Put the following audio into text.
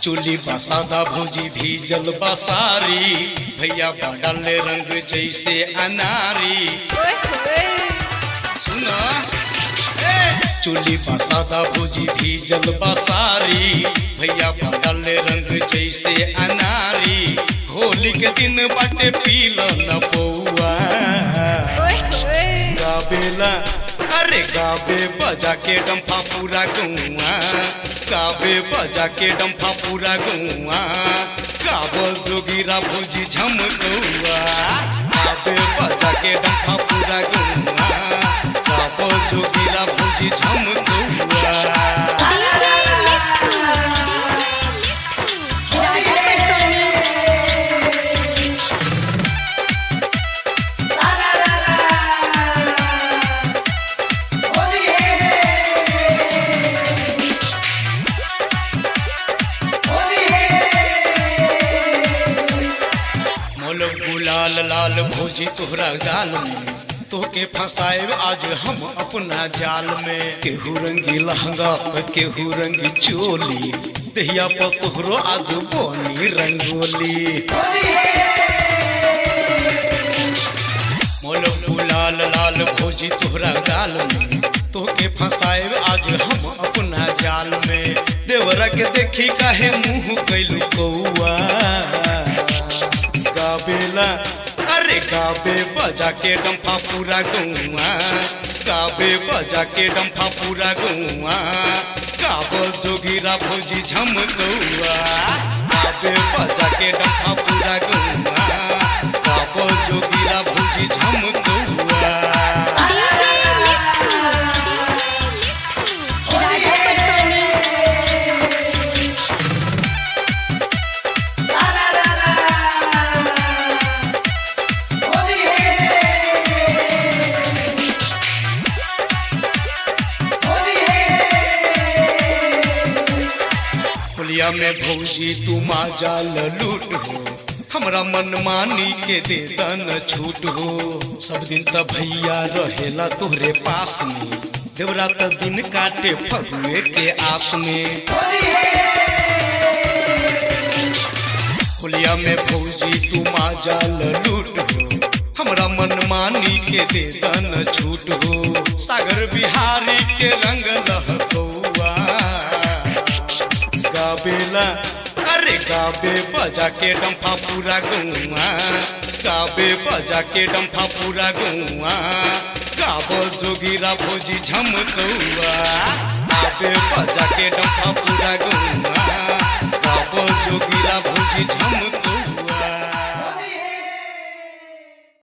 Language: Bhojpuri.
चूली बसादा भौजी भीजल बसारी भैया डाले रंग जैसे अनारी। सुना चूली बसादा भौजी भीजल बसारी भैया डाले रंग जैसे अनारी। होली के दिन बाटे पीला न पौआ गाबेला अरे गाबे बजा के डंफा पूरा गौआ गाबे बजा के डंफा पूरा गौआ गाबो जोगीरा भौजी झमकौआ गाबे बजा के डंफा पूरा गौआ गाबो जोगीरा भौजी झमकौआ। गुलाल लाल भौजी तोहरा गाल में तोके फंसाए आज हम अपना जाल में। केहू रंगी लहंगा तो केहू रंगी चोली दहिया पर तोहरो आज बनी रंगोली। मोल गुलाल लाल भौजी तोहरा गाल में तोके फंसाए आज हम अपना जाल में। देवरा के देखी काहे मुँह कैलू कौआ गाबेला अरे गाबे बजा के डंफा पूरा गौआ गाबे बजा के डंफा पूरा गौआ गाबो जोगीरा भौजी झमकौआ गाबे बजा के डंफा पूरा गौआ गाबो जोगीरा भौजी झमकौआ। होलिया में भौजी तू माजाल लूट हो हमरा मनमानी के दे दन छूट हो। सब दिन त भैया रहेला तोहरे पास में देवरा त दिन काटे फगुए के आस में। होलिया में भौजी तू माजाल लूट हो हमरा मनमानी के दे दन छूट हो। सागर बिहारी के रंग लहकौआ गाबेला अरे गाबे बजा के डंफा पूरा गौआ गाबे बजा के डंफा पूरा गौआ गाबो जोगीरा भौजी झमकौआ गाबे बजा के डंफा पूरा गौआ गाबो जोगीरा भौजी झमकौआ।